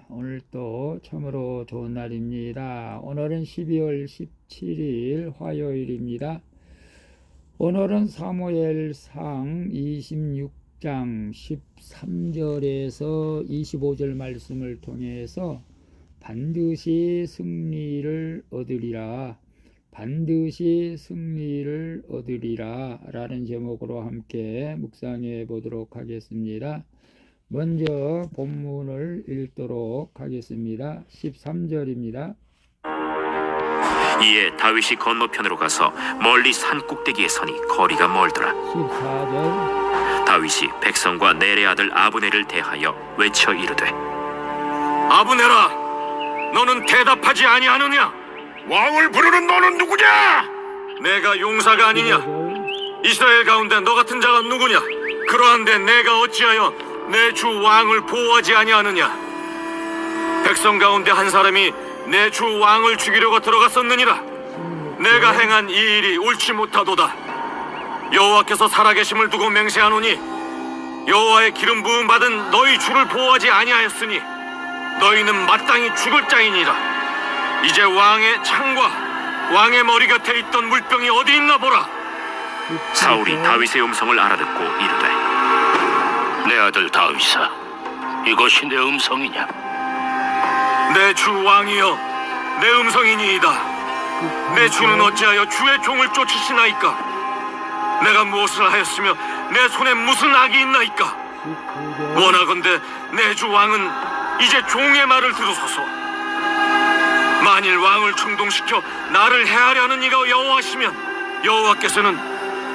반갑습니다. 오늘 또 참으로 좋은 날입니다. 오늘은 12월 17일 화요일입니다. 오늘은 사무엘상 26장 13절에서 25절 말씀을 통해서 반드시 승리를 얻으리라, 반드시 승리를 얻으리라 라는 제목으로 함께 묵상해 보도록 하겠습니다. 먼저 본문을 읽도록 하겠습니다. 13절입니다. 이에 다윗이 건너편으로 가서 멀리 산 꼭대기에 서니 거리가 멀더라. 14절. 다윗이 백성과 넬의 아들 아브넬을 대하여 외쳐 이르되, 아브넬아, 너는 대답하지 아니하느냐? 왕을 부르는 너는 누구냐? 내가 용사가 아니냐? 15절. 이스라엘 가운데 너 같은 자가 누구냐? 그러한데 내가 어찌하여 내 주 왕을 보호하지 아니하느냐? 백성 가운데 한 사람이 내 주 왕을 죽이려고 들어갔었느니라. 내가 행한 이 일이 옳지 못하도다. 여호와께서 살아계심을 두고 맹세하노니 여호와의 기름 부음 받은 너희 주를 보호하지 아니하였으니 너희는 마땅히 죽을 자이니라. 이제 왕의 창과 왕의 머리 곁에 있던 물병이 어디 있나 보라. 사울이 다윗의 음성을 알아듣고 이르되, 내 아들 다윗아, 이것이 내 음성이냐? 내 주 왕이여, 내 음성이니이다. 내 주는 어찌하여 주의 종을 쫓으시나이까? 내가 무엇을 하였으며 내 손에 무슨 악이 있나이까? 원하건대 내 주 왕은 이제 종의 말을 들으소서. 만일 왕을 충동시켜 나를 해하려 하는 이가 여호와시면 여호와께서는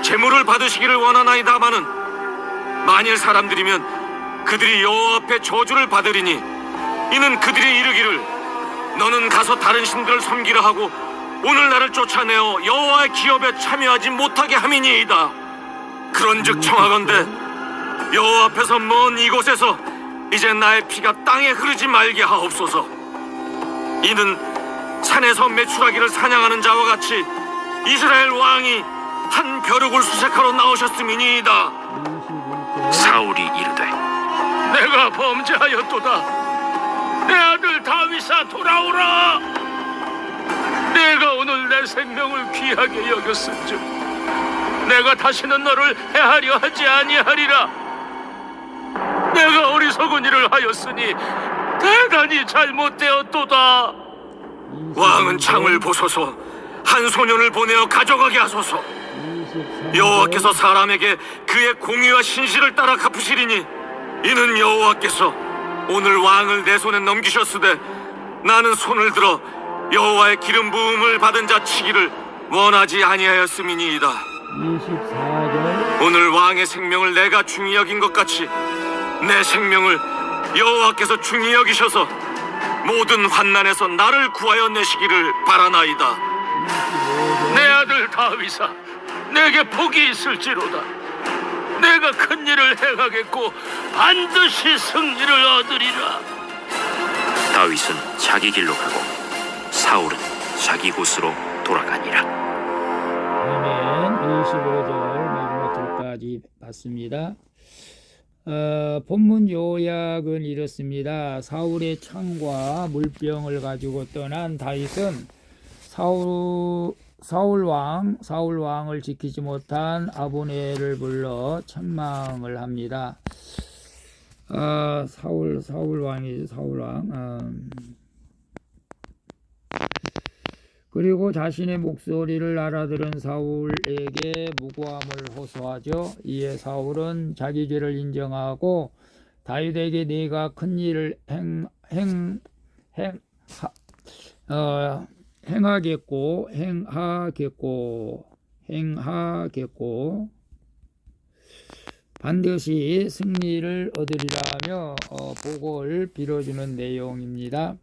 재물을 받으시기를 원하나이다마는 만일 사람들이면 그들이 여호와 앞에 저주를 받으리니 이는 그들이 이르기를 너는 가서 다른 신들을 섬기라 하고 오늘 나를 쫓아내어 여호와의 기업에 참여하지 못하게 함이니이다. 그런즉 청하건대 여호와 앞에서 먼 이곳에서 이제 나의 피가 땅에 흐르지 말게 하옵소서. 이는 산에서 메추라기를 사냥하는 자와 같이 이스라엘 왕이 한 벼룩을 수색하러 나오셨음이니이다. 사울이 이르되, 내가 범죄하였도다. 내 아들 다윗아, 돌아오라. 내가 오늘 내 생명을 귀하게 여겼은즉 내가 다시는 너를 해하려 하지 아니하리라. 내가 어리석은 일을 하였으니 대단히 잘못되었도다. 왕은 창을 보소서. 한 소년을 보내어 가져가게 하소서. 여호와께서 사람에게 그의 공의와 신실을 따라 갚으시리니 이는 여호와께서 오늘 왕을 내 손에 넘기셨으되 나는 손을 들어 여호와의 기름 부음을 받은 자 치기를 원하지 아니하였음이니이다. 24절. 오늘 왕의 생명을 내가 중히 여긴 것 같이 내 생명을 여호와께서 중히 여기셔서 모든 환난에서 나를 구하여 내시기를 바라나이다. 내 아들 다윗아, 내게 복이 있을지로다. 내가 큰 일을 행하겠고 반드시 승리를 얻으리라. 다윗은 자기 길로 가고 사울은 자기 곳으로 돌아가니라. 아멘. 25절 마지막 절까지 봤습니다. 본문 요약은 이렇습니다. 사울의 창과 물병을 가지고 떠난 다윗은 사울 왕을 지키지 못한 아브넬을 불러 책망을 합니다. 사울 왕. 그리고 자신의 목소리를 알아들은 사울에게 무고함을 호소하죠. 이에 사울은 자기 죄를 인정하고 다윗에게 네가 큰 일을 행하겠고 반드시 승리를 얻으리라며 복을 빌어주는 내용입니다.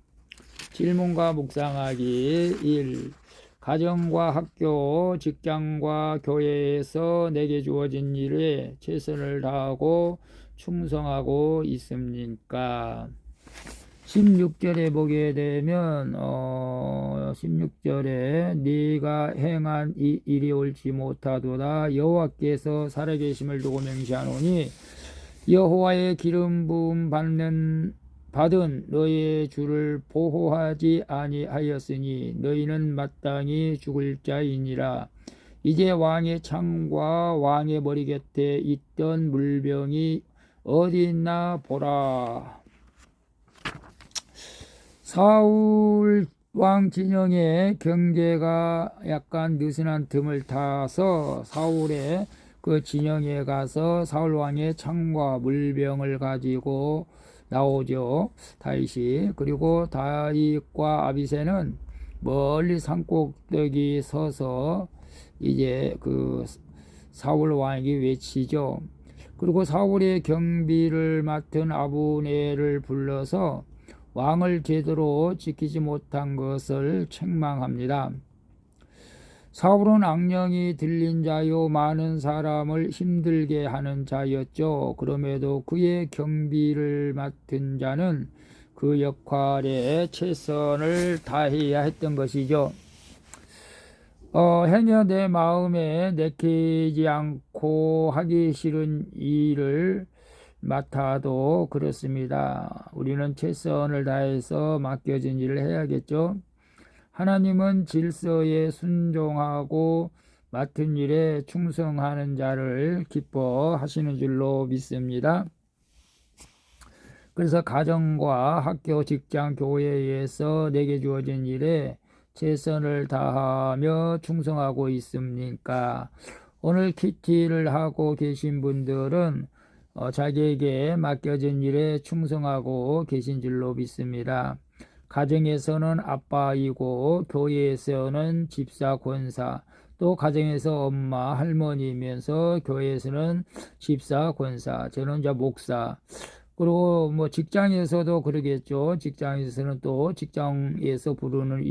질문과 묵상하기 1. 가정과 학교, 직장과 교회에서 내게 주어진 일에 최선을 다하고 충성하고 있습니까? 16절에 보게 되면 16절에 네가 행한 이 일이 옳지 못하도다. 여호와께서 살아계심을 두고 맹세하노니 여호와의 기름 부음 받는 받은 너의 주를 보호하지 아니하였으니 너희는 마땅히 죽을 자이니라. 이제 왕의 창과 왕의 머리 곁에 있던 물병이 어디 있나 보라. 사울 왕 진영의 경계가 약간 느슨한 틈을 타서 사울의 그 진영에 가서 사울 왕의 창과 물병을 가지고 나오죠, 다윗이. 그리고 다윗과 아비새는 멀리 산꼭대기 서서 이제 그 사울 왕에게 외치죠. 그리고 사울의 경비를 맡은 아브넬을 불러서 왕을 제대로 지키지 못한 것을 책망합니다. 사울은 악령이 들린 자요 많은 사람을 힘들게 하는 자였죠. 그럼에도 그의 경비를 맡은 자는 그 역할에 최선을 다해야 했던 것이죠. 행여 내 마음에 내키지 않고 하기 싫은 일을 맡아도 그렇습니다. 우리는 최선을 다해서 맡겨진 일을 해야겠죠. 하나님은 질서에 순종하고 맡은 일에 충성하는 자를 기뻐하시는 줄로 믿습니다. 그래서 가정과 학교, 직장, 교회에서 내게 주어진 일에 최선을 다하며 충성하고 있습니까? 오늘 큐티를 하고 계신 분들은 자기에게 맡겨진 일에 충성하고 계신 줄로 믿습니다. 가정에서는 아빠이고 교회에서는 집사, 권사, 또 가정에서 엄마, 할머니면서 교회에서는 집사, 권사, 저는 이제 목사. 그리고 뭐 직장에서도 그러겠죠. 직장에서는 또 직장에서 부르는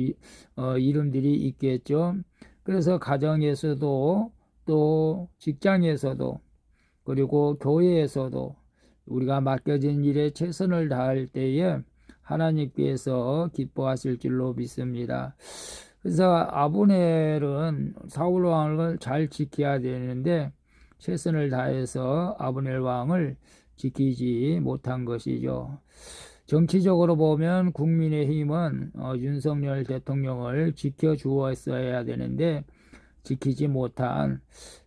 이름들이 있겠죠. 그래서 가정에서도 또 직장에서도 그리고 교회에서도 우리가 맡겨진 일에 최선을 다할 때에 하나님께서 기뻐하실 줄로 믿습니다. 그래서 아브넬은 사울 왕을 잘 지켜야 되는데 최선을 다해서 아브넬 왕을 지키지 못한 것이죠. 정치적으로 보면 국민의힘은 윤석열 대통령을 지켜주었어야 되는데 지키지 못한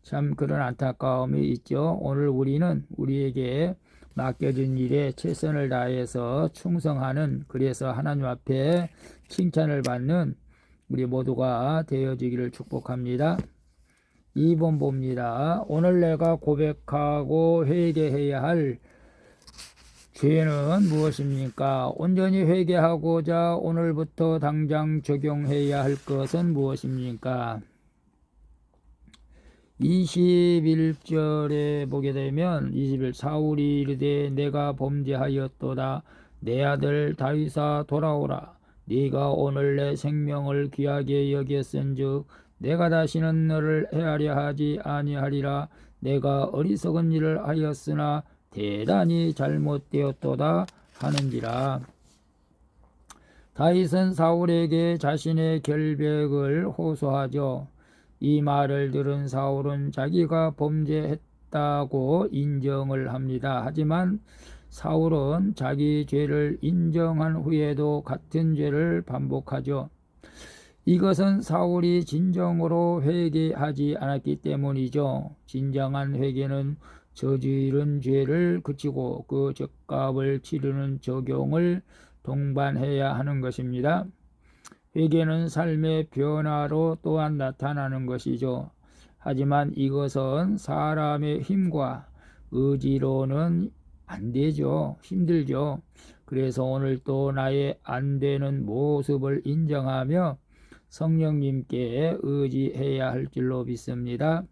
참 그런 안타까움이 있죠. 오늘 우리는 우리에게 맡겨진 일에 최선을 다해서 충성하는, 그래서 하나님 앞에 칭찬을 받는 우리 모두가 되어지기를 축복합니다. 2번 봅니다. 오늘 내가 고백하고 회개해야 할 죄는 무엇입니까? 온전히 회개하고자 오늘부터 당장 적용해야 할 것은 무엇입니까? 21절에 보게 되면 21 사울이 이르되 내가 범죄하였도다. 내 아들 다윗아 돌아오라. 네가 오늘 내 생명을 귀하게 여겼은즉 내가 다시는 너를 해하려 하지 아니하리라. 내가 어리석은 일을 하였으나 대단히 잘못되었도다 하는지라. 다윗은 사울에게 자신의 결백을 호소하죠. 이 말을 들은 사울은 자기가 범죄했다고 인정을 합니다. 하지만 사울은 자기 죄를 인정한 후에도 같은 죄를 반복하죠. 이것은 사울이 진정으로 회개하지 않았기 때문이죠. 진정한 회개는 저지른 죄를 그치고 그 죗값을 치르는 적용을 동반해야 하는 것입니다. 회개는 삶의 변화로 또한 나타나는 것이죠. 하지만 이것은 사람의 힘과 의지로는 안 되죠. 힘들죠. 그래서 오늘 또 나의 안 되는 모습을 인정하며 성령님께 의지해야 할 줄로 믿습니다.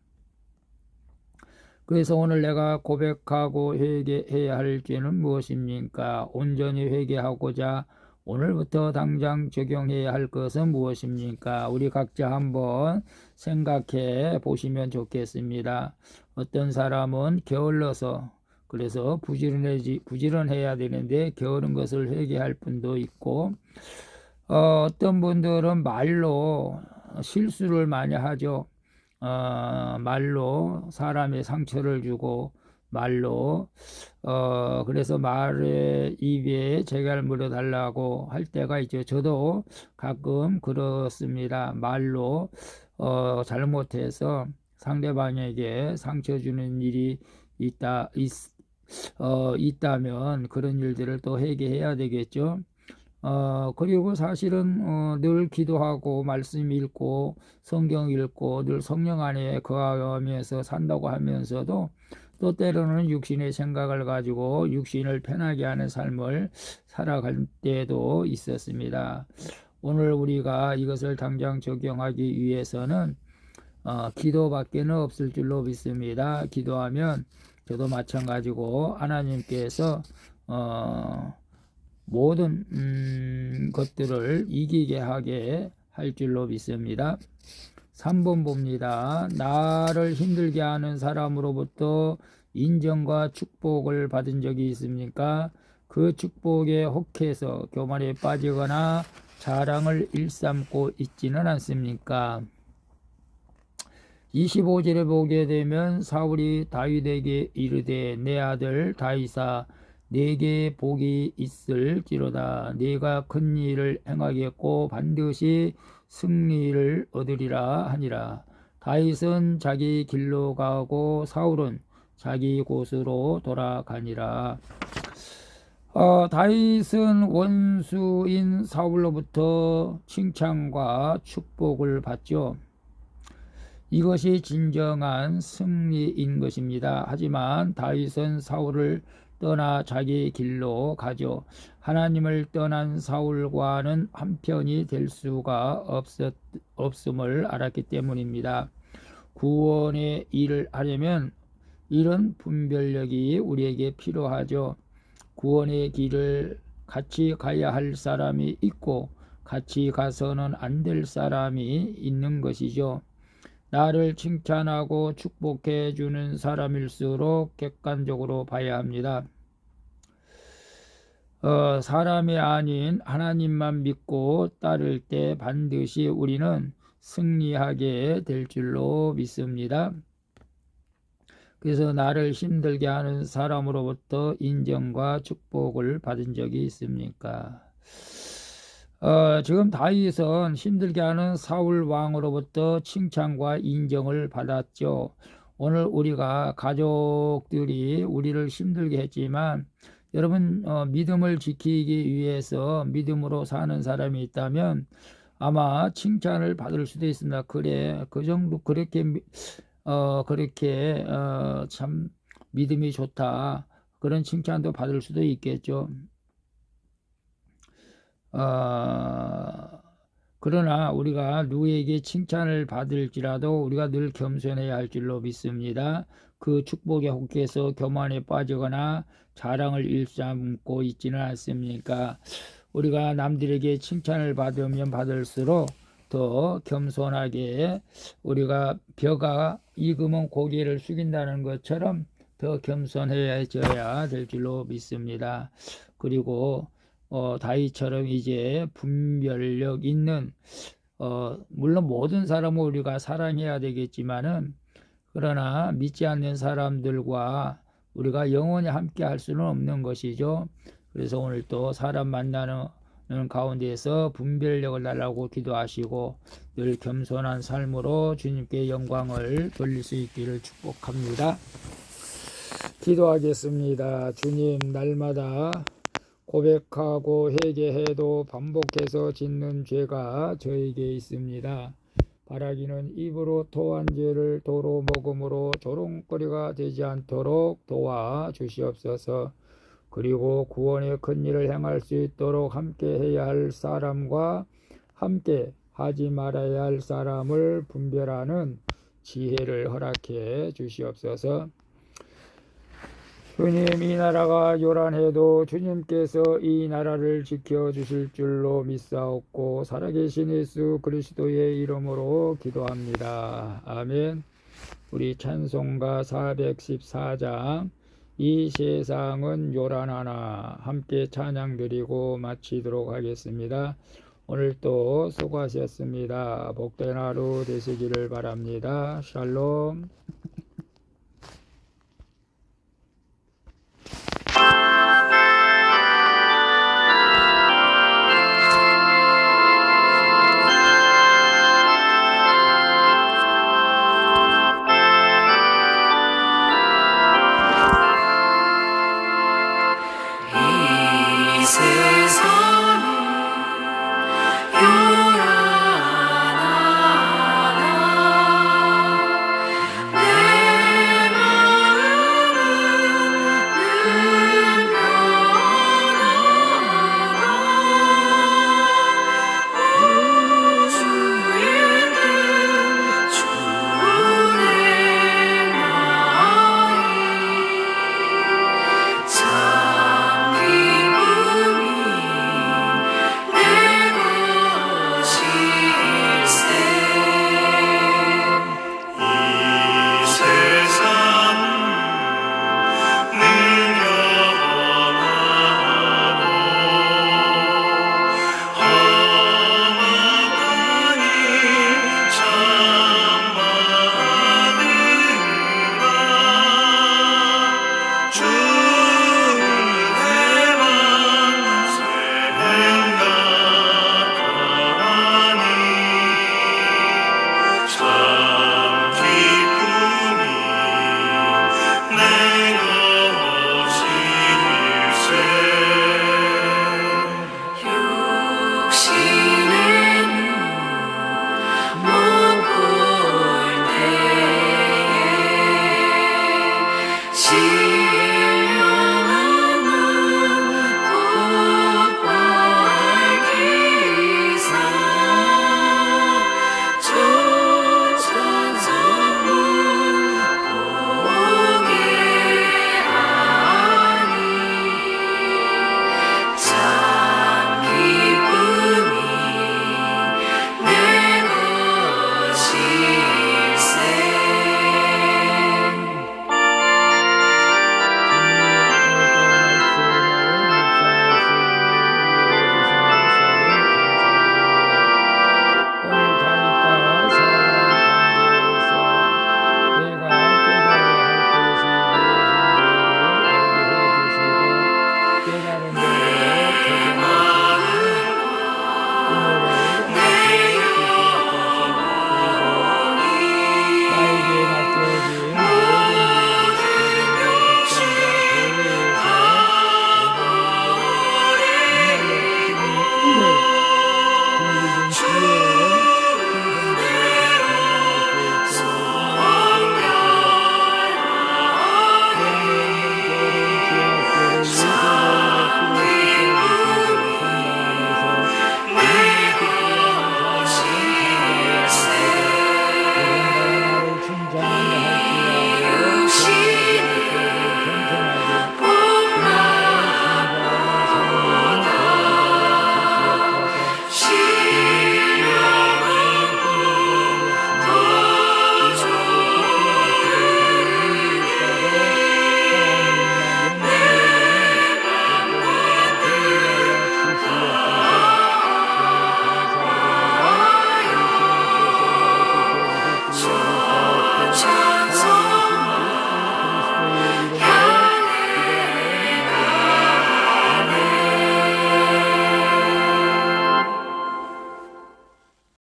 그래서 오늘 내가 고백하고 회개해야 할 죄는 무엇입니까? 온전히 회개하고자 오늘부터 당장 적용해야 할 것은 무엇입니까? 우리 각자 한번 생각해 보시면 좋겠습니다. 어떤 사람은 게을러서 그래서 부지런해야 되는데 게으른 것을 회개할 분도 있고, 어떤 분들은 말로 실수를 많이 하죠. 말로 사람의 상처를 주고 말로 그래서 말의 입에 재갈 물어달라고 할 때가 있죠. 저도 가끔 그렇습니다. 말로 잘못해서 상대방에게 상처 주는 일이 있다면 그런 일들을 또 회개해야 되겠죠. 그리고 사실은 늘 기도하고 말씀 읽고 성경 읽고 늘 성령 안에 거하면서 산다고 하면서도 또 때로는 육신의 생각을 가지고 육신을 편하게 하는 삶을 살아갈 때도 있었습니다. 오늘 우리가 이것을 당장 적용하기 위해서는 기도밖에는 없을 줄로 믿습니다. 기도하면 저도 마찬가지고 하나님께서 모든 것들을 이기게 하게 할 줄로 믿습니다. 3번 봅니다. 나를 힘들게 하는 사람으로부터 인정과 축복을 받은 적이 있습니까? 그 축복에 혹해서 교만에 빠지거나 자랑을 일삼고 있지는 않습니까? 25절에 보게 되면 사울이 다윗에게 이르되 내 아들 다윗아 네게 복이 있을지로다. 네가 큰 일을 행하겠고 반드시 승리를 얻으리라 하니라. 다윗은 자기 길로 가고 사울은 자기 곳으로 돌아가니라. 다윗은 원수인 사울로부터 칭찬과 축복을 받죠. 이것이 진정한 승리인 것입니다. 하지만 다윗은 사울을 떠나 자기 길로 가죠. 하나님을 떠난 사울과는 한편이 될 수가 없음을 알았기 때문입니다. 구원의 일을 하려면 이런 분별력이 우리에게 필요하죠. 구원의 길을 같이 가야 할 사람이 있고 같이 가서는 안 될 사람이 있는 것이죠. 나를 칭찬하고 축복해 주는 사람일수록 객관적으로 봐야 합니다. 사람이 아닌 하나님만 믿고 따를 때 반드시 우리는 승리하게 될 줄로 믿습니다. 그래서 나를 힘들게 하는 사람으로부터 인정과 축복을 받은 적이 있습니까? 지금 다윗은 힘들게 하는 사울 왕으로부터 칭찬과 인정을 받았죠. 오늘 우리가 가족들이 우리를 힘들게 했지만 여러분 믿음을 지키기 위해서 믿음으로 사는 사람이 있다면 아마 칭찬을 받을 수도 있습니다. 그래 그 정도 그렇게 참 믿음이 좋다 그런 칭찬도 받을 수도 있겠죠. 그러나 우리가 누구에게 칭찬을 받을지라도 우리가 늘 겸손해야 할 줄로 믿습니다. 그 축복에 혹해서 교만에 빠지거나 자랑을 일삼고 있지는 않습니까? 우리가 남들에게 칭찬을 받으면 받을수록 더 겸손하게 우리가 벼가 익으면 고개를 숙인다는 것처럼 더 겸손해져야 될 줄로 믿습니다. 그리고 다윗처럼 이제 분별력 있는 물론 모든 사람을 우리가 사랑해야 되겠지만은 그러나 믿지 않는 사람들과 우리가 영원히 함께 할 수는 없는 것이죠. 그래서 오늘 또 사람 만나는 가운데에서 분별력을 달라고 기도하시고 늘 겸손한 삶으로 주님께 영광을 돌릴 수 있기를 축복합니다. 기도하겠습니다. 주님, 날마다 고백하고 회개해도 반복해서 짓는 죄가 저에게 있습니다. 바라기는 입으로 토한 죄를 도로 먹음으로 조롱거리가 되지 않도록 도와주시옵소서. 그리고 구원의 큰 일을 행할 수 있도록 함께 해야 할 사람과 함께 하지 말아야 할 사람을 분별하는 지혜를 허락해 주시옵소서. 주님, 이 나라가 요란해도 주님께서 이 나라를 지켜주실 줄로 믿사옵고 살아계신 예수 그리스도의 이름으로 기도합니다. 아멘. 우리 찬송가 414장 이 세상은 요란하나 함께 찬양 드리고 마치도록 하겠습니다. 오늘도 수고하셨습니다. 복된 하루 되시기를 바랍니다. 샬롬. 세상